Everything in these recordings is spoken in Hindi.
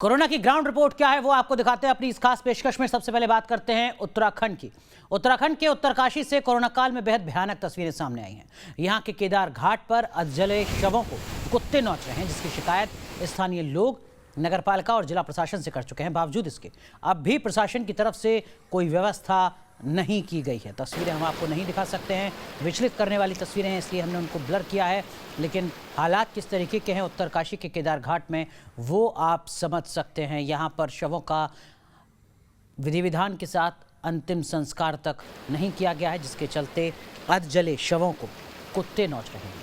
कोरोना की ग्राउंड रिपोर्ट क्या है वो आपको दिखाते हैं अपनी इस खास पेशकश में। सबसे पहले बात करते हैं उत्तराखंड की। उत्तराखंड के उत्तरकाशी से कोरोना काल में बेहद भयानक तस्वीरें सामने आई हैं। यहाँ के केदार घाट पर अधजले शवों को कुत्ते नोच रहे हैं, जिसकी शिकायत स्थानीय लोग नगरपालिका और जिला प्रशासन से कर चुके हैं। बावजूद इसके अब भी प्रशासन की तरफ से कोई व्यवस्था नहीं की गई है। तस्वीरें हम आपको नहीं दिखा सकते हैं, विचलित करने वाली तस्वीरें हैं, इसलिए हमने उनको ब्लर किया है। लेकिन हालात किस तरीके के हैं उत्तरकाशी के केदार घाट में वो आप समझ सकते हैं। यहाँ पर शवों का विधि विधान के साथ अंतिम संस्कार तक नहीं किया गया है, जिसके चलते अधजले शवों को कुत्ते नोच रहे हैं।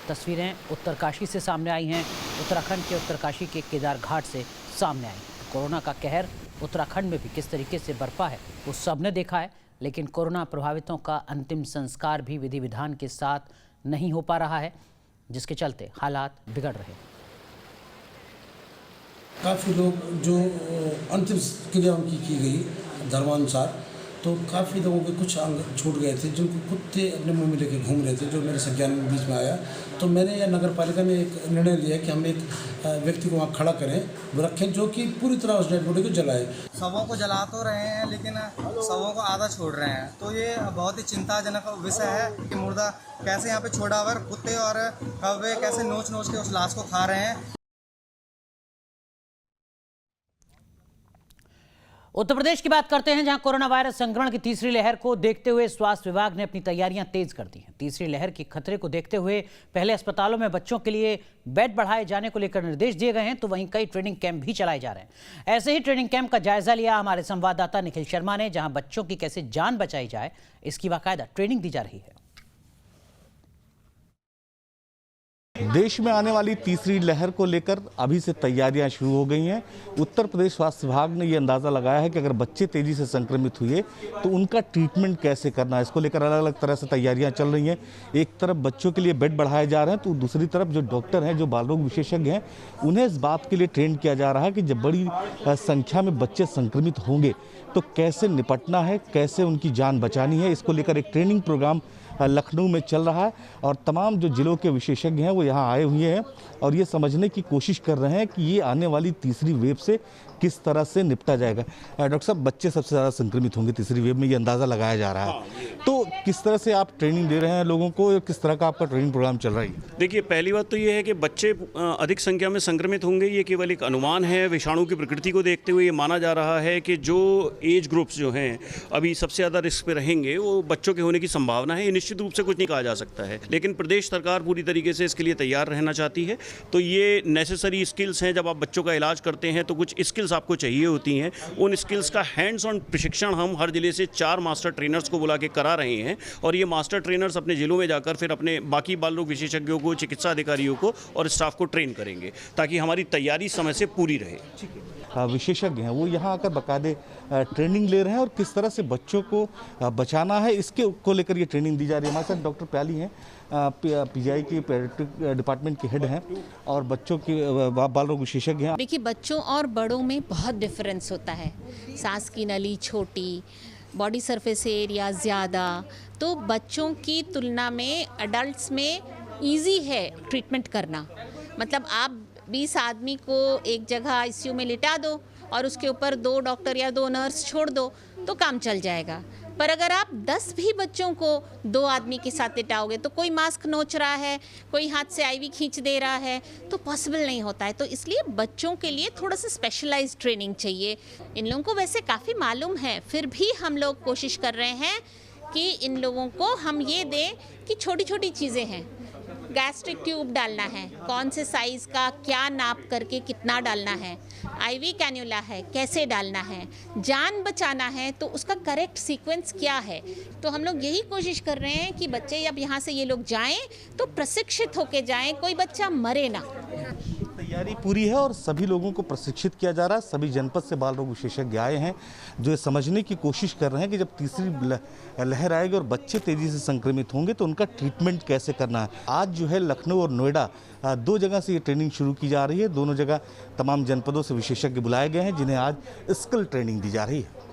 तस्वीरें उत्तरकाशी से सामने आई हैं, उत्तराखंड के उत्तरकाशी के केदार घाट से सामने आई। कोरोना का कहर उत्तराखंड में भी किस तरीके से बरपा है वो सबने देखा है, लेकिन कोरोना प्रभावितों का अंतिम संस्कार भी विधि विधान के साथ नहीं हो पा रहा है, जिसके चलते हालात बिगड़ रहे हैं। काफ़ी लोग जो अंतिम क्रिया उनकी की गई धर्मानुसार, तो काफ़ी लोगों के कुछ अंग छूट गए थे, जिनको कुत्ते अपने मुंह में लेके घूम रहे थे, जो मेरे संज्ञान में बीच में आया। तो मैंने या नगर पालिका ने एक निर्णय लिया कि हम एक व्यक्ति को वहाँ खड़ा करें, रखें, जो कि पूरी तरह उस डेड बॉडी को जलाए। शवों को जला तो रहे हैं, लेकिन शवों को आधा छोड़ रहे हैं। तो ये बहुत ही चिंताजनक विषय है कि मुर्दा कैसे यहाँ पे छोड़ा हुआ, कुत्ते और कौवे कैसे नोच नोच के उस लाश को खा रहे हैं। उत्तर प्रदेश की बात करते हैं, जहां कोरोना वायरस संक्रमण की तीसरी लहर को देखते हुए स्वास्थ्य विभाग ने अपनी तैयारियां तेज कर दी हैं। तीसरी लहर के खतरे को देखते हुए पहले अस्पतालों में बच्चों के लिए बेड बढ़ाए जाने को लेकर निर्देश दिए गए हैं, तो वहीं कई ट्रेनिंग कैंप भी चलाए जा रहे हैं। ऐसे ही ट्रेनिंग कैंप का जायजा लिया हमारे संवाददाता निखिल शर्मा ने, जहां बच्चों की कैसे जान बचाई जाए इसकी बाकायदा ट्रेनिंग दी जा रही है। देश में आने वाली तीसरी लहर को लेकर अभी से तैयारियां शुरू हो गई हैं। उत्तर प्रदेश स्वास्थ्य विभाग ने ये अंदाज़ा लगाया है कि अगर बच्चे तेज़ी से संक्रमित हुए तो उनका ट्रीटमेंट कैसे करना है, इसको लेकर अलग अलग तरह से तैयारियां चल रही हैं। एक तरफ बच्चों के लिए बेड बढ़ाए जा रहे हैं, तो दूसरी तरफ जो डॉक्टर हैं, जो बाल रोग विशेषज्ञ हैं, उन्हें इस बात के लिए ट्रेन किया जा रहा है कि जब बड़ी संख्या में बच्चे संक्रमित होंगे तो कैसे निपटना है, कैसे उनकी जान बचानी है। इसको लेकर एक ट्रेनिंग प्रोग्राम लखनऊ में चल रहा है और तमाम जो जिलों के विशेषज्ञ हैं वो यहाँ आए हुए हैं और ये समझने की कोशिश कर रहे हैं कि ये आने वाली तीसरी वेव से किस तरह से निपटा जाएगा। डॉक्टर साहब, बच्चे सबसे ज़्यादा संक्रमित होंगे तीसरी वेव में, ये अंदाज़ा लगाया जा रहा है, तो किस तरह से आप ट्रेनिंग दे रहे हैं लोगों को, किस तरह का आपका ट्रेनिंग प्रोग्राम चल रहा है? देखिए, पहली बात तो ये है कि बच्चे अधिक संख्या में संक्रमित होंगे, ये केवल एक अनुमान है। विषाणु की प्रकृति को देखते हुए ये माना जा रहा है कि जो एज ग्रुप्स जो हैं अभी सबसे ज़्यादा रिस्क पे रहेंगे वो बच्चों के होने की संभावना है। ये निश्चित रूप से कुछ नहीं कहा जा सकता है, लेकिन प्रदेश सरकार पूरी तरीके से इसके लिए तैयार रहना चाहती है। तो ये नेसेसरी स्किल्स हैं, जब आप बच्चों का इलाज करते हैं तो कुछ स्किल्स आपको चाहिए होती हैं। उन स्किल्स का हैंड्स ऑन प्रशिक्षण हम हर जिले से 4 मास्टर ट्रेनर्स को बुला के करा रहे हैं और ये मास्टर ट्रेनर्स अपने जिलों में जाकर फिर अपने बाकी बाल रोग विशेषज्ञों को, चिकित्सा अधिकारियों को और स्टाफ को ट्रेन करेंगे, ताकि हमारी तैयारी समय से पूरी रहे। विशेषज्ञ हैं वो यहाँ आकर बाकायदे ट्रेनिंग ले रहे हैं और किस तरह से बच्चों को बचाना है इसके को लेकर ये ट्रेनिंग दी जा रही है। हमारे साथ डॉक्टर प्याली हैं, पीजीआई के पेडियाट्रिक डिपार्टमेंट के हेड हैं और बच्चों के बाल रोग विशेषज्ञ हैं। देखिए, बच्चों और बड़ों में बहुत डिफरेंस होता है। सांस की नली छोटी, बॉडी सरफेस एरिया ज़्यादा, तो बच्चों की तुलना में अडल्ट्स में इजी है ट्रीटमेंट करना। मतलब आप 20 आदमी को एक जगह आईसीयू में लिटा दो और उसके ऊपर 2 डॉक्टर या 2 नर्स छोड़ दो तो काम चल जाएगा। पर अगर आप 10 भी बच्चों को 2 आदमी के साथ लिटाओगे तो कोई मास्क नोच रहा है, कोई हाथ से आईवी खींच दे रहा है, तो पॉसिबल नहीं होता है। तो इसलिए बच्चों के लिए थोड़ा सा स्पेशलाइज्ड ट्रेनिंग चाहिए। इन लोगों को वैसे काफ़ी मालूम है, फिर भी हम लोग कोशिश कर रहे हैं कि इन लोगों को हम ये दें कि छोटी छोटी चीज़ें हैं। गैस्ट्रिक ट्यूब डालना है, कौन से साइज़ का क्या नाप करके कितना डालना है, आईवी कैन्यूला है कैसे डालना है, जान बचाना है तो उसका करेक्ट सीक्वेंस क्या है। तो हम लोग यही कोशिश कर रहे हैं कि बच्चे जब यहाँ से ये लोग जाएं तो प्रशिक्षित होके जाएं, कोई बच्चा मरे ना। तैयारी पूरी है और सभी लोगों को प्रशिक्षित किया जा रहा है। सभी जनपद से बाल रोग विशेषज्ञ आए हैं जो ये समझने की कोशिश कर रहे हैं कि जब तीसरी लहर आएगी और बच्चे तेजी से संक्रमित होंगे तो उनका ट्रीटमेंट कैसे करना है। आज जो है लखनऊ और नोएडा 2 जगह से ये ट्रेनिंग शुरू की जा रही है। दोनों जगह तमाम जनपदों से विशेषज्ञ बुलाए गए हैं जिन्हें आज स्किल ट्रेनिंग दी जा रही है।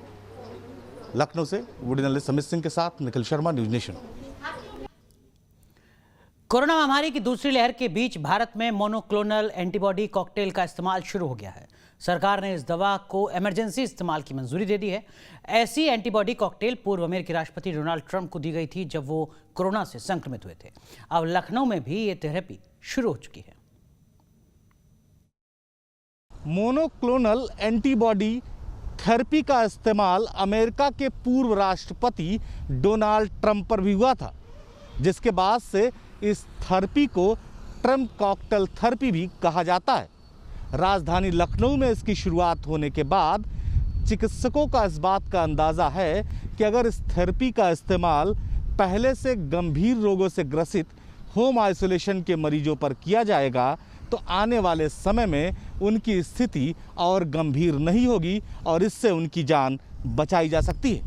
लखनऊ से वीडियो जर्नलिस्ट समित सिंह के साथ Nikhil Sharma, news nation. Corona महामारी की दूसरी लहर के बीच भारत में मोनोक्लोनल एंटीबॉडी कॉकटेल का इस्तेमाल शुरू हो गया है। सरकार ने इस दवा को इमरजेंसी इस्तेमाल की मंजूरी दे दी है। ऐसी एंटीबॉडी कॉकटेल पूर्व अमेरिकी राष्ट्रपति डोनाल्ड ट्रंप को दी गई थी जब वो कोरोना से संक्रमित हुए थे। अब लखनऊ में भी ये थेरेपी शुरू हो चुकी है। मोनोक्लोनल एंटीबॉडी थेरेपी का इस्तेमाल अमेरिका के पूर्व राष्ट्रपति डोनाल्ड ट्रंप पर भी हुआ था, जिसके बाद से इस थेरेपी को ट्रंप कॉकटेल थेरेपी भी कहा जाता है। राजधानी लखनऊ में इसकी शुरुआत होने के बाद चिकित्सकों का इस बात का अंदाज़ा है कि अगर इस थेरेपी का इस्तेमाल पहले से गंभीर रोगों से ग्रसित होम आइसोलेशन के मरीजों पर किया जाएगा तो आने वाले समय में उनकी स्थिति और गंभीर नहीं होगी और इससे उनकी जान बचाई जा सकती है।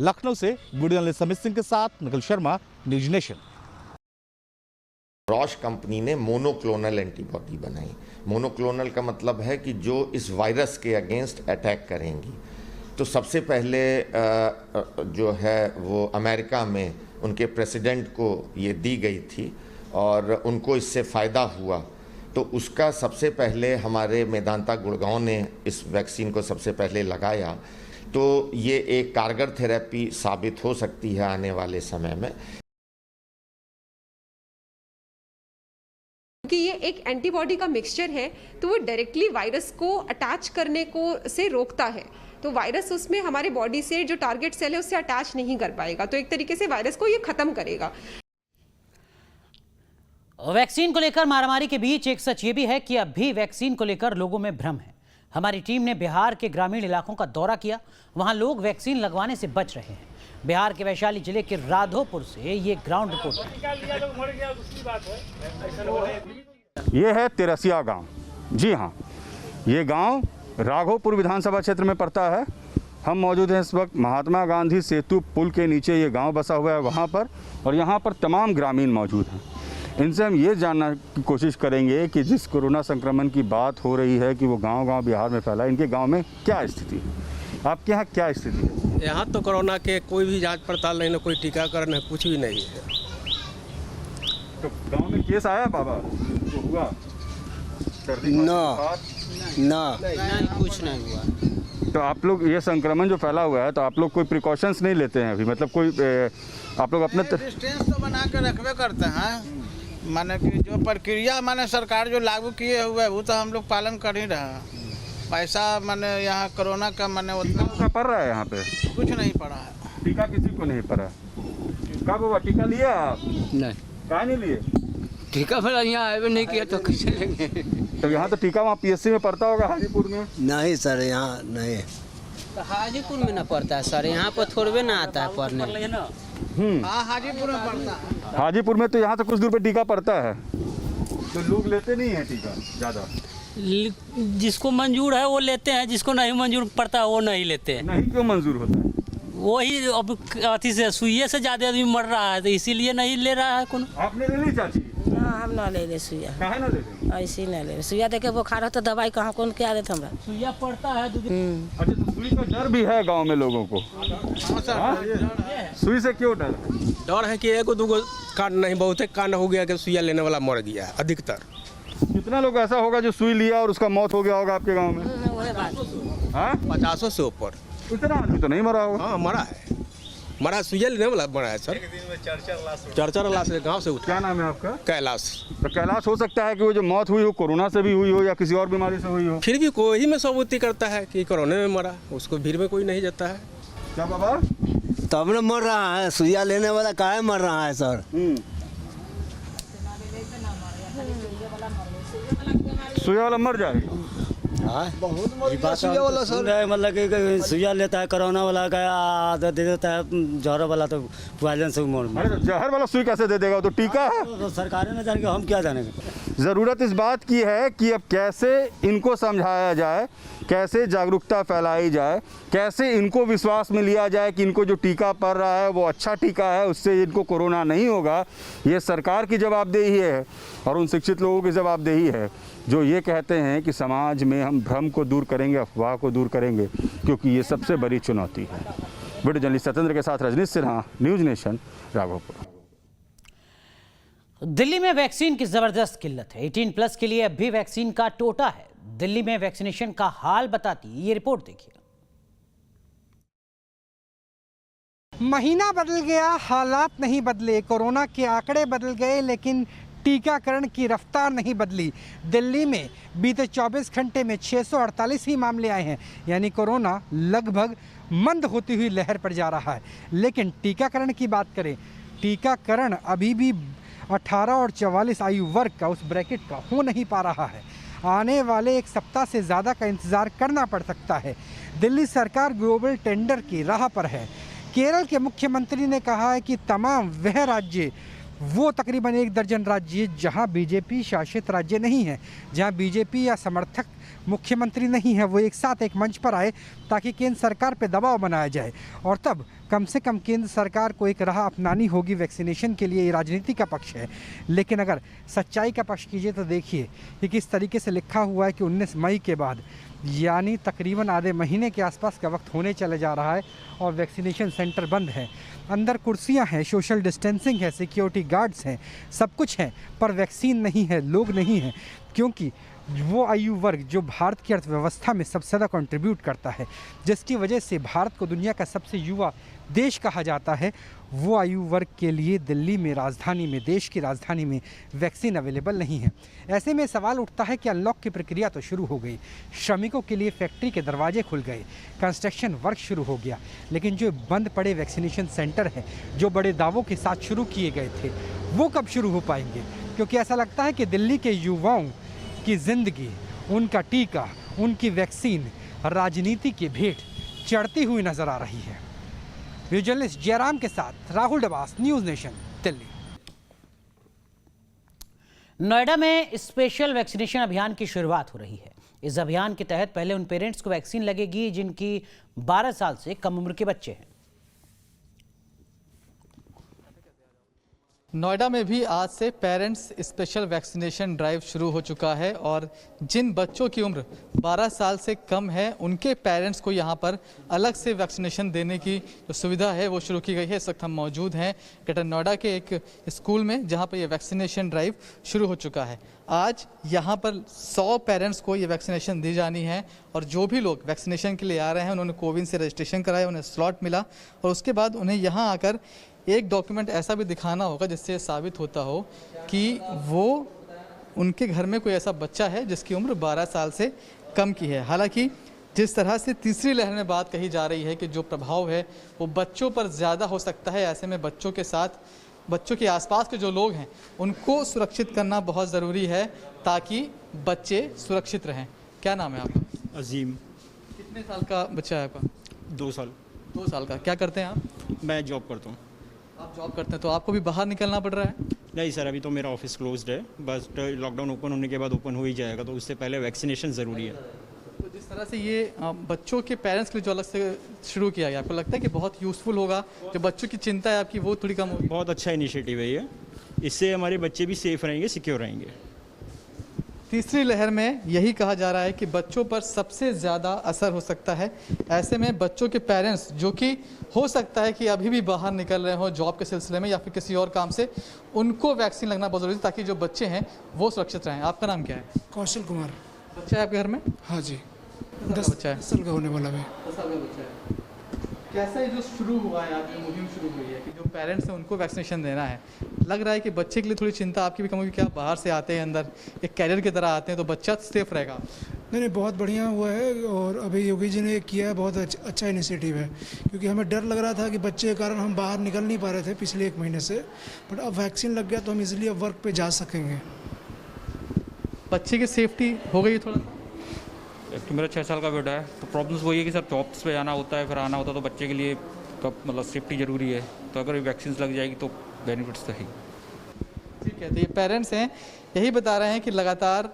लखनऊ से वीडियो जर्नलिस्ट समित सिंह के साथ Nikhil Sharma, news nation. Roche company ने मोनोक्लोनल एंटीबॉडी बनाई। मोनोक्लोनल का मतलब है कि जो इस वायरस के अगेंस्ट अटैक करेंगी। तो सबसे पहले जो है वो अमेरिका में उनके प्रेसिडेंट को ये दी गई थी और उनको इससे फ़ायदा हुआ, तो उसका सबसे पहले हमारे मेदांता गुड़गांव ने इस वैक्सीन को सबसे पहले लगाया। तो ये एक कारगर थेरेपी साबित हो सकती है आने वाले समय में। क्योंकि ये एक एंटीबॉडी का मिक्सचर है तो वो डायरेक्टली वायरस को अटैच करने को से रोकता है। तो वायरस उसमें हमारे बॉडी से जो टारगेट सेल है उससे अटैच नहीं कर पाएगा, तो एक तरीके से वायरस को ये खत्म करेगा। वैक्सीन को लेकर मारामारी के बीच एक सच ये भी है कि अब भी वैक्सीन को लेकर लोगों में भ्रम है। हमारी टीम ने बिहार के ग्रामीण इलाकों का दौरा किया, वहां लोग वैक्सीन लगवाने से बच रहे हैं। बिहार के वैशाली जिले के राधोपुर से ये ग्राउंड रिपोर्ट है। ये है तिरसिया गांव। जी हाँ, ये गांव राघोपुर विधानसभा क्षेत्र में पड़ता है। हम मौजूद हैं इस वक्त महात्मा गांधी सेतु पुल के नीचे, ये गांव बसा हुआ है वहाँ पर, और यहाँ पर तमाम ग्रामीण मौजूद हैं। इनसे हम ये जानने की कोशिश करेंगे कि जिस कोरोना संक्रमण की बात हो रही है कि वो गांव-गांव बिहार में फैला, इनके गांव में क्या स्थिति है, आपके यहाँ क्या स्थिति है? यहाँ तो कोरोना के कोई भी जांच पड़ताल नहीं, कोई टीकाकरण है, कुछ भी नहीं है। तो गांव में केस आया बाबा जो हुआ? ना कुछ नहीं हुआ। तो आप लोग ये संक्रमण जो फैला हुआ है तो आप लोग कोई प्रिकॉशंस नहीं लेते हैं अभी? मतलब कोई आप लोग अपने डिस्टेंस तो बना के रखबे करते हैं, माने कि जो प्रक्रिया माने सरकार जो लागू किए हुए है वो तो हम लोग पालन कर ही रहे हैं। पैसा माने यहाँ कोरोना का माने उतना पड़ रहा है, यहाँ पे कुछ नहीं पड़ा है। टीका किसी को नहीं पड़ा। कब हुआ टीका लिया आप? नहीं। कहाँ नहीं लिए? टीका फिर यहाँ आए नहीं किया तो कैसे लेंगे? तो यहाँ तो टीका वहाँ पीएससी में पड़ता होगा, हाजीपुर में? नहीं सर, यहाँ नहीं। तो हाजीपुर में ना पड़ता है सर, यहाँ पर थोड़े ना आता है पढ़ने। हाँ, हाजीपुर में पड़ता है। हाजीपुर में तो यहाँ से कुछ दूर पे टीका पड़ता है, तो लोग लेते नहीं है टीका ज़्यादा। जिसको मंजूर है वो लेते हैं, जिसको नहीं मंजूर पड़ता है वो नहीं लेते हैं। नहीं क्यों मंजूर होता है? वही अब अथी से सुइये से ज़्यादा आदमी मर रहा है तो इसीलिए नहीं ले रहा है कौन। आपने ले ली चाची? हाँ, हम ना ले सुइया। काहे ना ले ली? ऐसे नहीं ले सुइया, देखे बुखार हो तो दवाई कहाँ कौन क्या देते हमरा? सुइया पड़ता है। अच्छा, तो सुई का डर भी है गांव में लोगों को? सुई से क्यों डर? डर है कि एगो दूगो कांड नहीं, बहुत कांड हो गया कि सुइया लेने वाला मर गया अधिकतर। कितना लोग ऐसा होगा जो सुई लिया और उसका मौत हो गया होगा आपके गाँव में? 50 से ऊपर। इतना आदमी तो नहीं मरा होगा? हाँ, मरा है, मरा सुइया लेने वाला मरा है सर। 4 लाश गाँव से उठा। क्या नाम है आपका? कैलाश। तो कैलाश, हो सकता है कि वो जो मौत हुई हो कोरोना से भी हुई हो या किसी और बीमारी से हुई हो। फिर भी कोई में सबूती करता है कि कोरोना में मरा, उसको भीड़ में कोई नहीं जाता है। क्या बाबा? तब न मर रहा है, सुइया लेने वाला काहे मर रहा है सर? सुइया वाला मर जाएगा। सुइया वाला सर मतलब कि सुइया लेता है कोरोना वाला का आदत दे देता है, जहर वाला तो पॉइजन से मोड़ में। अरे जहर वाला सुई कैसे दे देगा? तो टीका है। तो सरकारें न जानेंगे, हम क्या जानेंगे। ज़रूरत इस बात की है कि अब कैसे इनको समझाया जाए, कैसे जागरूकता फैलाई जाए, कैसे इनको विश्वास में लिया जाए कि इनको जो टीका पड़ रहा है वो अच्छा टीका है, उससे इनको कोरोना नहीं होगा। ये सरकार की जवाबदेही है और उन शिक्षित लोगों की जवाबदेही है जो ये कहते हैं कि समाज में हम भ्रम को दूर करेंगे, अफवाह को दूर करेंगे, क्योंकि ये सबसे बड़ी चुनौती है। वीडियो जर्नलिस्ट सत्येंद्र के साथ रजनीश सिन्हा, न्यूज नेशन, राघोपुर। दिल्ली में वैक्सीन की जबरदस्त किल्लत है। 18+ के लिए अब भी वैक्सीन का टोटा है। दिल्ली में वैक्सीनेशन का हाल बताती ये रिपोर्ट देखिए। महीना बदल गया, हालात नहीं बदले, कोरोना के आंकड़े बदल गए, लेकिन टीकाकरण की रफ्तार नहीं बदली। दिल्ली में बीते 24 घंटे में 648 ही मामले आए हैं, यानी कोरोना लगभग मंद होती हुई लहर पर जा रहा है। लेकिन टीकाकरण की बात करें, टीकाकरण अभी भी 18 और 44 आयु वर्ग का, उस ब्रैकेट का हो नहीं पा रहा है। आने वाले एक सप्ताह से ज़्यादा का इंतज़ार करना पड़ सकता है। दिल्ली सरकार ग्लोबल टेंडर की राह पर है। केरल के मुख्यमंत्री ने कहा है कि तमाम वह राज्य, वो तकरीबन 1 दर्जन राज्य जहां बीजेपी शासित राज्य नहीं है, जहां बीजेपी या समर्थक मुख्यमंत्री नहीं है, वो एक साथ एक मंच पर आए ताकि केंद्र सरकार पे दबाव बनाया जाए और तब कम से कम केंद्र सरकार को एक राह अपनानी होगी वैक्सीनेशन के लिए। ये राजनीति का पक्ष है, लेकिन अगर सच्चाई का पक्ष कीजिए तो देखिए कि किस तरीके से लिखा हुआ है कि 19 मई के बाद, यानी तकरीबन आधे महीने के आसपास का वक्त होने चले जा रहा है और वैक्सीनेशन सेंटर बंद है। अंदर कुर्सियां हैं, सोशल डिस्टेंसिंग है, सिक्योरिटी गार्ड्स हैं, सब कुछ है, पर वैक्सीन नहीं है, लोग नहीं हैं, क्योंकि वो आयु वर्ग जो भारत की अर्थव्यवस्था में सबसे ज़्यादा कंट्रीब्यूट करता है, जिसकी वजह से भारत को दुनिया का सबसे युवा देश कहा जाता है, वो आयु वर्ग के लिए दिल्ली में, राजधानी में, देश की राजधानी में वैक्सीन अवेलेबल नहीं है। ऐसे में सवाल उठता है कि अनलॉक की प्रक्रिया तो शुरू हो गई, श्रमिकों के लिए फैक्ट्री के दरवाजे खुल गए, कंस्ट्रक्शन वर्क शुरू हो गया, लेकिन जो बंद पड़े वैक्सीनेशन सेंटर हैं, जो बड़े दावों के साथ शुरू किए गए थे, वो कब शुरू हो पाएंगे? क्योंकि ऐसा लगता है कि दिल्ली के युवाओं की ज़िंदगी, उनका टीका, उनकी वैक्सीन राजनीति की भेंट चढ़ती हुई नजर आ रही है। जर्नलिस्ट जयराम के साथ राहुल डबास, न्यूज़ नेशन, दिल्ली। नोएडा में स्पेशल वैक्सीनेशन अभियान की शुरुआत हो रही है। इस अभियान के तहत पहले उन पेरेंट्स को वैक्सीन लगेगी जिनकी 12 साल से कम उम्र के बच्चे हैं। नोएडा में भी आज से पेरेंट्स स्पेशल वैक्सीनेशन ड्राइव शुरू हो चुका है और जिन बच्चों की उम्र 12 साल से कम है उनके पेरेंट्स को यहां पर अलग से वैक्सीनेशन देने की जो सुविधा है वो शुरू की गई है। इस वक्त हम मौजूद हैं ग्रेटर नोएडा के एक स्कूल में जहां पर ये वैक्सीनेशन ड्राइव शुरू हो चुका है। आज यहाँ पर 100 पेरेंट्स को ये वैक्सीनेशन दी जानी है और जो भी लोग वैक्सीनेशन के लिए आ रहे हैं उन्होंने कोविन से रजिस्ट्रेशन कराया, उन्हें स्लॉट मिला और उसके बाद उन्हें यहाँ आकर एक डॉक्यूमेंट ऐसा भी दिखाना होगा जिससे साबित होता हो कि वो उनके घर में कोई ऐसा बच्चा है जिसकी उम्र 12 साल से कम की है। हालांकि जिस तरह से तीसरी लहर में बात कही जा रही है कि जो प्रभाव है वो बच्चों पर ज़्यादा हो सकता है, ऐसे में बच्चों के साथ, बच्चों के आसपास के जो लोग हैं उनको सुरक्षित करना बहुत ज़रूरी है ताकि बच्चे सुरक्षित रहें। क्या नाम है आपका? अजीम। कितने साल का बच्चा है आपका? 2 साल। 2 साल का। क्या करते हैं आप? मैं जॉब करता हूँ। आप जॉब करते हैं तो आपको भी बाहर निकलना पड़ रहा है? नहीं सर, अभी तो मेरा ऑफिस क्लोज्ड है, बस लॉकडाउन ओपन होने के बाद ओपन हो ही जाएगा, तो उससे पहले वैक्सीनेशन ज़रूरी है। तो जिस तरह से ये बच्चों के पेरेंट्स के लिए जो अलग से शुरू किया गया, आपको लगता है कि बहुत यूज़फुल होगा? जो बच्चों की चिंता है आपकी वो थोड़ी कम होगी? बहुत अच्छा इनिशिएटिव है ये, इससे हमारे बच्चे भी सेफ रहेंगे, सिक्योर रहेंगे। तीसरी लहर में यही कहा जा रहा है कि बच्चों पर सबसे ज़्यादा असर हो सकता है। ऐसे में बच्चों के पेरेंट्स जो कि हो सकता है कि अभी भी बाहर निकल रहे हो जॉब के सिलसिले में या फिर किसी और काम से, उनको वैक्सीन लगना बहुत ज़रूरी है ताकि जो बच्चे हैं वो सुरक्षित रहें। आपका नाम क्या है? कौशल कुमार। बच्चा है आपके घर में? हाँ जी। 10 बच्चा है। 10 साल का होने वाला है। 10 साल का बच्चा है। कैसा ये जो शुरू हुआ है, आज जो मुहिम शुरू हुई है कि जो पेरेंट्स हैं उनको वैक्सीनेशन देना है, लग रहा है कि बच्चे के लिए थोड़ी चिंता आपकी भी कम होगी? क्या बाहर से आते हैं, अंदर एक कैरियर की तरह आते हैं, तो बच्चा सेफ रहेगा? नहीं, बहुत बढ़िया हुआ है और अभी योगी जी ने किया है, बहुत अच्छा इनिशिएटिव है, क्योंकि हमें डर लग रहा था कि बच्चे के कारण हम बाहर निकल नहीं पा रहे थे पिछले 1 महीने से, बट अब वैक्सीन लग गया तो हम इजीली अब वर्क पे जा सकेंगे। बच्चे की सेफ्टी हो गई थोड़ा? तो मेरा 6 साल का बेटा है, तो प्रॉब्लम्स वही है कि सर जॉब्स पे जाना होता है, फिर आना होता है, तो बच्चे के लिए तो मतलब सेफ्टी ज़रूरी है, तो अगर वैक्सीन लग जाएगी तो बेनिफिट्स तो है। ठीक है, तो ये पेरेंट्स हैं यही बता रहे हैं कि लगातार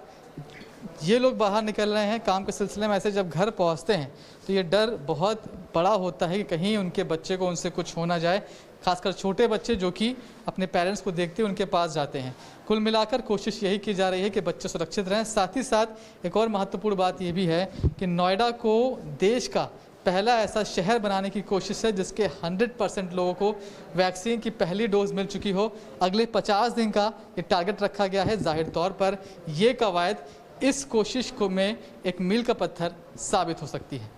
ये लोग बाहर निकल रहे हैं काम के सिलसिले में, ऐसे जब घर पहुंचते हैं तो ये डर बहुत बड़ा होता है कि कहीं उनके बच्चे को उनसे कुछ हो ना जाए, खासकर छोटे बच्चे जो कि अपने पेरेंट्स को देखते उनके पास जाते हैं। कुल मिलाकर कोशिश यही की जा रही है कि बच्चे सुरक्षित रहें। साथ ही साथ एक और महत्वपूर्ण बात ये भी है कि नोएडा को देश का पहला ऐसा शहर बनाने की कोशिश है जिसके 100% लोगों को वैक्सीन की पहली डोज मिल चुकी हो। अगले 50 दिन का ये टारगेट रखा गया है। जाहिर तौर पर ये कवायद इस कोशिश को में एक मील का पत्थर साबित हो सकती है।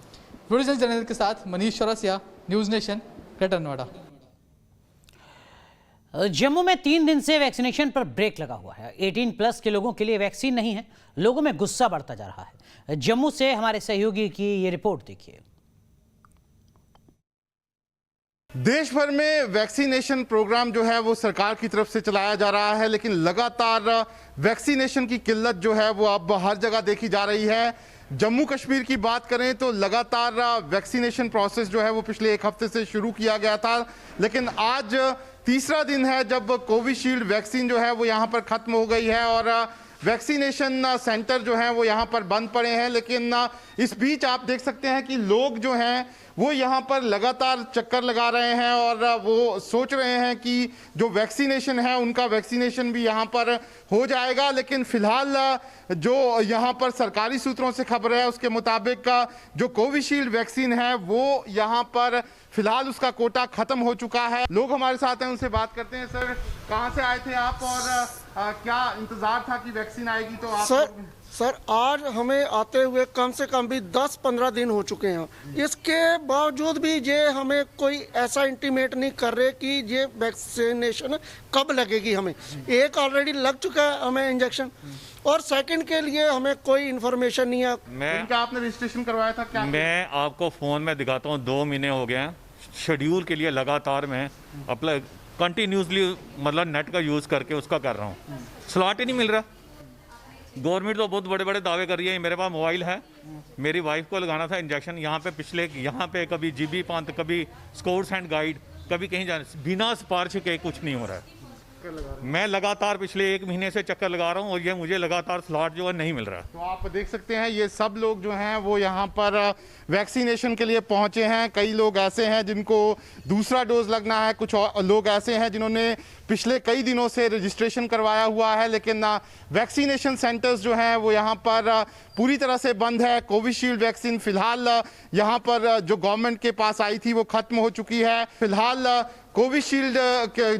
वीडियो जर्नलिस्ट के साथ Manish Chaurasia, news nation, greater Noida. Jammu में 3 दिन से वैक्सीनेशन पर ब्रेक लगा हुआ है। 18+ के लोगों के लिए वैक्सीन नहीं है। लोगों में गुस्सा बढ़ता जा रहा है। जम्मू से हमारे सहयोगी की ये रिपोर्ट देखिए। देश भर में वैक्सीनेशन प्रोग्राम जो है वो सरकार की तरफ से चलाया जा रहा है, लेकिन लगातार वैक्सीनेशन की किल्लत जो है वो अब हर जगह देखी जा रही है। जम्मू कश्मीर की बात करें तो लगातार वैक्सीनेशन प्रोसेस जो है वो पिछले 1 हफ्ते से शुरू किया गया था, लेकिन आज तीसरा दिन है जब कोविशील्ड वैक्सीन जो है वो यहाँ पर ख़त्म हो गई है और वैक्सीनेशन सेंटर जो हैं वो यहाँ पर बंद पड़े हैं। लेकिन इस बीच आप देख सकते हैं कि लोग जो हैं वो यहाँ पर लगातार चक्कर लगा रहे हैं और वो सोच रहे हैं कि जो वैक्सीनेशन है उनका वैक्सीनेशन भी यहाँ पर हो जाएगा। लेकिन फिलहाल जो यहाँ पर सरकारी सूत्रों से खबर है उसके मुताबिक जो कोविशील्ड वैक्सीन है वो यहाँ पर फिलहाल उसका कोटा खत्म हो चुका है। लोग हमारे साथ हैं, उनसे बात करते हैं। सर, कहाँ से आए थे आप और क्या इंतजार था कि वैक्सीन आएगी? तो आप सर आज हमें आते हुए कम से कम भी 10-15 दिन हो चुके हैं। इसके बावजूद भी ये हमें कोई ऐसा इंटीमेट नहीं कर रहे कि ये वैक्सीनेशन कब लगेगी। हमें एक ऑलरेडी लग चुका है हमें इंजेक्शन, और सेकंड के लिए हमें कोई इन्फॉर्मेशन नहीं है। क्या आपने रजिस्ट्रेशन करवाया था? क्या मैं आपको फ़ोन में दिखाता हूँ, 2 महीने हो गए हैं शेड्यूल के लिए लगातार मैं अपना कंटिन्यूसली मतलब नेट का यूज़ करके उसका कर रहा हूँ, स्लॉट ही नहीं मिल रहा। गवर्नमेंट तो बहुत बड़े बड़े दावे कर रही है। मेरे पास मोबाइल है, मेरी वाइफ को लगाना था इंजेक्शन यहाँ पे पिछले, यहाँ पे कभी जीबी पंत, कभी स्कोर्स एंड गाइड, कभी कहीं जाने, बिना सिफारिश के कुछ नहीं हो रहा है। मैं लगातार पिछले 1 महीने से चक्कर लगा रहा हूँ और ये मुझे लगातार स्लॉट जो है नहीं मिल रहा। तो आप देख सकते हैं ये सब लोग जो हैं वो यहाँ पर वैक्सीनेशन के लिए पहुँचे हैं। कई लोग ऐसे हैं जिनको दूसरा डोज लगना है, कुछ लोग ऐसे हैं जिन्होंने पिछले कई दिनों से रजिस्ट्रेशन करवाया हुआ है, लेकिन वैक्सीनेशन सेंटर्स जो हैं वो यहाँ पर पूरी तरह से बंद है। कोविशील्ड वैक्सीन फिलहाल यहाँ पर जो गवर्नमेंट के पास आई थी वो ख़त्म हो चुकी है। फिलहाल कोविशील्ड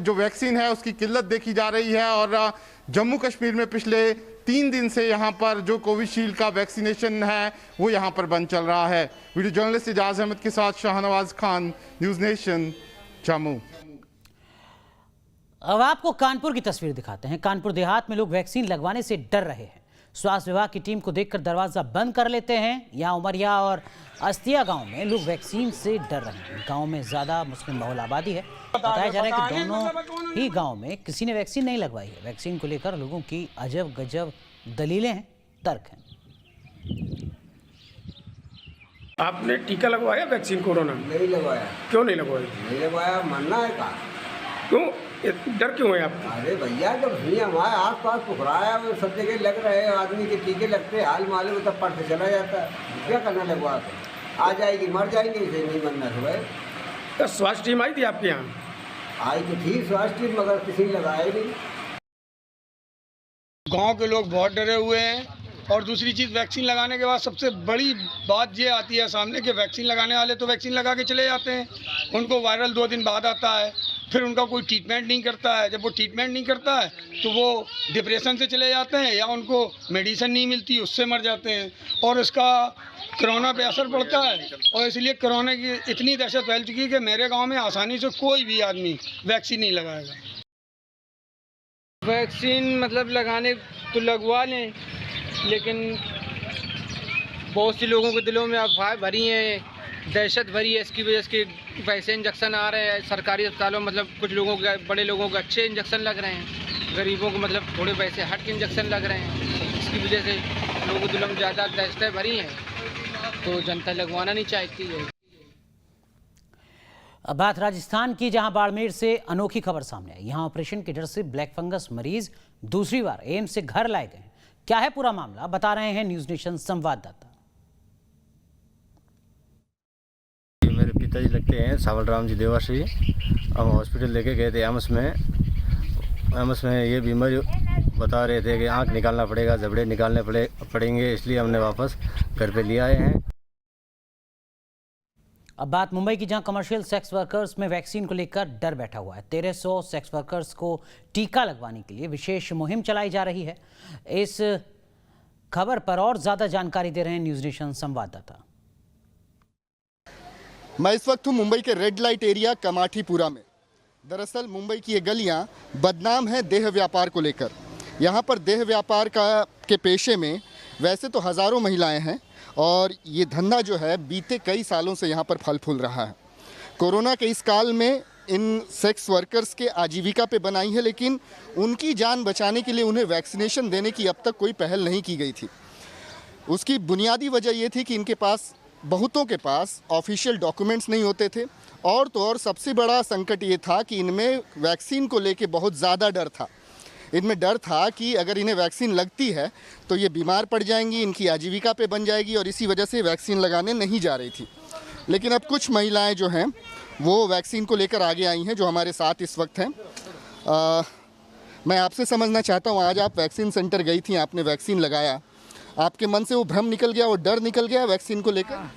जो वैक्सीन है उसकी किल्लत देखी जा रही है और जम्मू कश्मीर में पिछले 3 दिन से यहाँ पर जो कोविशील्ड का वैक्सीनेशन है वो यहाँ पर बंद चल रहा है। वीडियो जर्नलिस्ट इजाज़ अहमद के साथ शाहनवाज खान, न्यूज़ नेशन, जम्मू। अब आपको कानपुर की तस्वीर दिखाते हैं। कानपुर देहात में लोग वैक्सीन लगवाने से डर रहे हैं। स्वास्थ्य विभाग की टीम को देखकर दरवाजा बंद कर लेते हैं। यहाँ उमरिया और अस्तिया गांव में लोग वैक्सीन से डर रहे हैं। गांव में ज़्यादा मुस्लिम बहुल आबादी है। बताया जा रहा है कि दोनों ही गांव में किसी ने वैक्सीन नहीं लगवाई है। वैक्सीन को लेकर लोगों की अजब गजब दलीलें हैं, तर्क हैं। आपने टीका लगवाया वैक्सीन कोरोना? नहीं लगवाया। क्यों नहीं लगवाया? नहीं लगवाया, मरना है का? क्यों, डर क्यों है आपको? अरे भैया जब भी हमारे आस पास पुखराया वो सब जगह लग रहे हैं, आदमी के टीके लगते हैं, हाल मालूम तब पढ़ते चला जाता है। क्या करना लगवा के? आ जाएगी, मर जाएंगे, इसे नहीं बनना है। तो स्वास्थ्य टीम आई थी आपके यहाँ? आई तो थी स्वास्थ्य टीम, मगर किसी ने लगाया नहीं। गाँव के लोग बहुत डरे हुए हैं। और दूसरी चीज़, वैक्सीन लगाने के बाद सबसे बड़ी बात ये आती है सामने कि वैक्सीन लगाने वाले तो वैक्सीन लगा के चले जाते हैं, उनको वायरल 2 दिन बाद आता है, फिर उनका कोई ट्रीटमेंट नहीं करता है। जब वो ट्रीटमेंट नहीं करता है तो वो डिप्रेशन से चले जाते हैं या उनको मेडिसिन नहीं मिलती, उससे मर जाते हैं। और इसका कोरोना पे असर पड़ता है और इसलिए कोरोना की इतनी दहशत फैल चुकी है कि मेरे गाँव में आसानी से कोई भी आदमी वैक्सीन नहीं लगाएगा। वैक्सीन मतलब लगाने तो लगवा लें, लेकिन बहुत सी लोगों के दिलों में अफवाह भरी हैं, दहशत भरी है। इसकी वजह से वैसे इंजेक्शन आ रहे हैं सरकारी अस्पतालों, मतलब कुछ लोगों के, बड़े लोगों के अच्छे इंजेक्शन लग रहे हैं, गरीबों को मतलब थोड़े पैसे हट के इंजेक्शन लग रहे हैं। इसकी वजह से लोगों के दिलों में ज़्यादा दहशतें भरी हैं, तो जनता लगवाना नहीं चाहती है। अब बात राजस्थान की, जहां बाड़मेर से अनोखी खबर सामने आई। यहां ऑपरेशन के डर से ब्लैक फंगस मरीज दूसरी बार एम्स से घर लाए गए। क्या है पूरा मामला, बता रहे हैं न्यूज़ नेशन संवाददाता। मेरे पिताजी लगते हैं सावल राम जी देवाश्री। हम हॉस्पिटल लेके गए थे एम्स में ये बीमारी बता रहे थे कि आंख निकालना पड़ेगा, जबड़े निकालने पड़ेंगे, इसलिए हमने वापस घर पे ले आए हैं। अब बात मुंबई की, जहां कमर्शियल सेक्स वर्कर्स में वैक्सीन को लेकर डर बैठा हुआ है। 1300 सेक्स वर्कर्स को टीका लगवाने के लिए विशेष मुहिम चलाई जा रही है। इस खबर पर और ज्यादा जानकारी दे रहे हैं न्यूज नेशन संवाददाता। मैं इस वक्त हूँ मुंबई के रेड लाइट एरिया कमाठीपुरा में। दरअसल मुंबई की ये गलियाँ बदनाम हैं देह व्यापार को लेकर। यहाँ पर देह व्यापार के पेशे में वैसे तो हज़ारों महिलाएं हैं और ये धंधा जो है बीते कई सालों से यहाँ पर फल फूल रहा है। कोरोना के इस काल में इन सेक्स वर्कर्स के आजीविका पे बनाई है, लेकिन उनकी जान बचाने के लिए उन्हें वैक्सीनेशन देने की अब तक कोई पहल नहीं की गई थी। उसकी बुनियादी वजह ये थी कि इनके पास, बहुतों के पास ऑफिशियल डॉक्यूमेंट्स नहीं होते थे और तो और सबसे बड़ा संकट ये था कि इनमें वैक्सीन को लेके बहुत ज़्यादा डर था। इनमें डर था कि अगर इन्हें वैक्सीन लगती है तो ये बीमार पड़ जाएंगी, इनकी आजीविका पे बन जाएगी और इसी वजह से वैक्सीन लगाने नहीं जा रही थी। लेकिन अब कुछ महिलाएं जो हैं वो वैक्सीन को लेकर आगे आई हैं, जो हमारे साथ इस वक्त हैं। मैं आपसे समझना चाहता हूं, आज आप वैक्सीन सेंटर गई थी, आपने वैक्सीन लगाया, आपके मन से वो भ्रम निकल गया, वो डर निकल गया वैक्सीन को लेकर?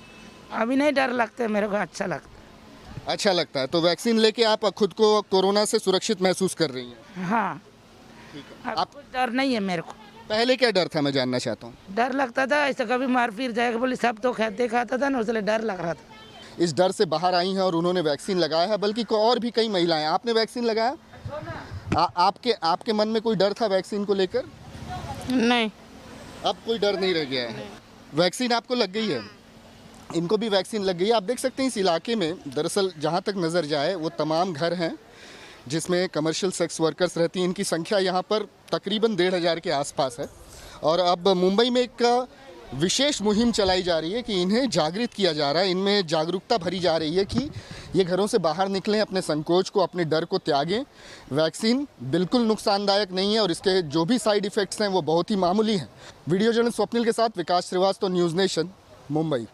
अभी नहीं डर लगता है, मेरे को अच्छा लगता। अच्छा लगता है। तो वैक्सीन लेके आप खुद को कोरोना से सुरक्षित महसूस कर रही हैं? हाँ, आप कुछ डर नहीं है मेरे को। पहले क्या डर था, मैं जानना चाहता हूँ। डर लगता था ऐसा कभी मार फिर जाएगा बोले, सब तो खाता था ना, इसलिए डर लग रहा था। इस डर से बाहर आई हैं और उन्होंने वैक्सीन लगाया है, बल्कि और भी कई महिलाएं। आपने वैक्सीन लगाया? आपके मन में कोई डर था वैक्सीन को लेकर? नहीं, अब कोई डर नहीं रह गया है। वैक्सीन आपको लग गई है, इनको भी वैक्सीन लग गई है। आप देख सकते हैं इस इलाके में दरअसल जहाँ तक नज़र जाए वो तमाम घर हैं जिसमें कमर्शियल सेक्स वर्कर्स रहती हैं। इनकी संख्या यहाँ पर तकरीबन 1,500 के आसपास है और अब मुंबई में एक विशेष मुहिम चलाई जा रही है कि इन्हें जागृत किया जा रहा है, इनमें जागरूकता भरी जा रही है कि ये घरों से बाहर निकलें, अपने संकोच को, अपने डर को त्यागें। वैक्सीन बिल्कुल नुकसानदायक नहीं है और इसके जो भी साइड इफ़ेक्ट्स हैं वो बहुत ही मामूली हैं। वीडियो जर्नलिस्ट स्वप्निल के साथ विकास श्रीवास्तव, न्यूज़ नेशन, मुंबई।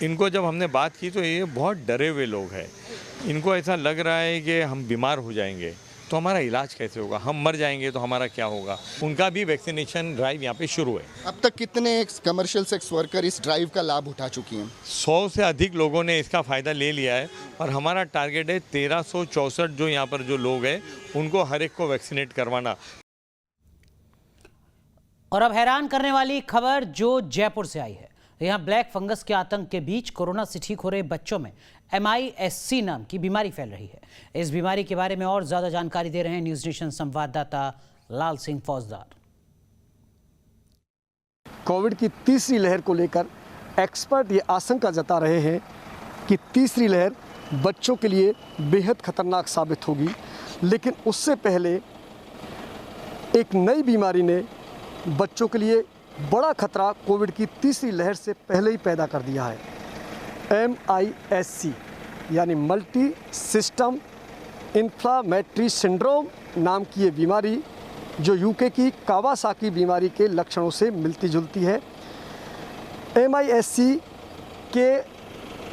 इनको जब हमने बात की तो ये बहुत डरे हुए लोग हैं। इनको ऐसा लग रहा है कि हम बीमार हो जाएंगे तो हमारा इलाज कैसे होगा, हम मर जाएंगे तो हमारा क्या होगा। उनका भी वैक्सीनेशन ड्राइव यहाँ पे शुरू है। अब तक कितने कमर्शियल सेक्स वर्कर इस ड्राइव का लाभ उठा चुकी हैं? 100 से अधिक लोगों ने इसका फ़ायदा ले लिया है और हमारा टारगेट है 1364 जो यहाँ पर जो लोग हैं उनको हर एक को वैक्सीनेट करवाना। और अब हैरान करने वाली खबर जो जयपुर से आई है। यहाँ ब्लैक फंगस के आतंक के बीच कोरोना से ठीक हो रहे बच्चों में MIS-C नाम की बीमारी फैल रही है। इस बीमारी के बारे में और ज्यादा जानकारी दे रहे हैं न्यूज नेशन संवाददाता लाल सिंह फौजदार। कोविड की तीसरी लहर को लेकर एक्सपर्ट ये आशंका जता रहे हैं कि तीसरी लहर बच्चों के लिए बेहद खतरनाक साबित होगी, लेकिन उससे पहले एक नई बीमारी ने बच्चों के लिए बड़ा खतरा कोविड की तीसरी लहर से पहले ही पैदा कर दिया है। MIS-C यानी मल्टी सिस्टम इन्फ्लामेटरी सिंड्रोम नाम की ये बीमारी जो UK की कावासाकी बीमारी के लक्षणों से मिलती जुलती है। MIS-C के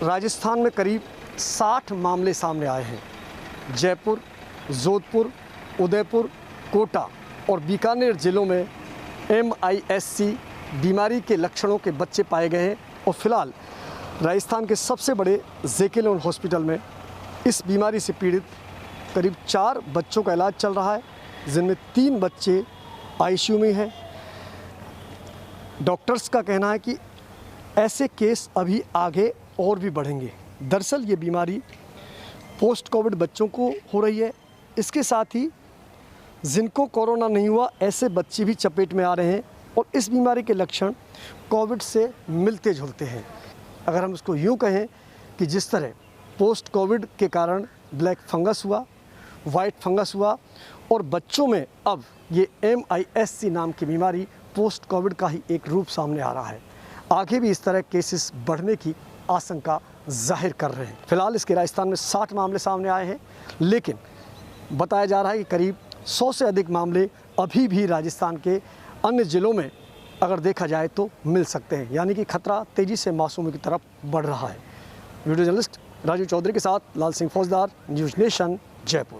राजस्थान में करीब 60 मामले सामने आए हैं। जयपुर, जोधपुर, उदयपुर, कोटा और बीकानेर जिलों में MIS-C बीमारी के लक्षणों के बच्चे पाए गए हैं और फिलहाल राजस्थान के सबसे बड़े JK लोन हॉस्पिटल में इस बीमारी से पीड़ित करीब 4 बच्चों का इलाज चल रहा है, जिनमें 3 बच्चे ICU में हैं। डॉक्टर्स का कहना है कि ऐसे केस अभी आगे और भी बढ़ेंगे। दरअसल ये बीमारी पोस्ट कोविड बच्चों को हो रही है। इसके साथ ही जिनको कोरोना नहीं हुआ ऐसे बच्चे भी चपेट में आ रहे हैं और इस बीमारी के लक्षण कोविड से मिलते जुलते हैं। अगर हम इसको यूँ कहें कि जिस तरह पोस्ट कोविड के कारण ब्लैक फंगस हुआ, वाइट फंगस हुआ और बच्चों में अब ये MIS-C नाम की बीमारी पोस्ट कोविड का ही एक रूप सामने आ रहा है। आगे भी इस तरह केसेस बढ़ने की आशंका जाहिर कर रहे हैं। फिलहाल इसके राजस्थान में 60 मामले सामने आए हैं, लेकिन बताया जा रहा है कि करीब 100 से अधिक मामले अभी भी राजस्थान के अन्य ज़िलों में अगर देखा जाए तो मिल सकते हैं, यानी कि खतरा तेज़ी से मासूमी की तरफ बढ़ रहा है। वीडियो जर्नलिस्ट राजू चौधरी के साथ लाल सिंह फौजदार, न्यूज़ नेशन, जयपुर।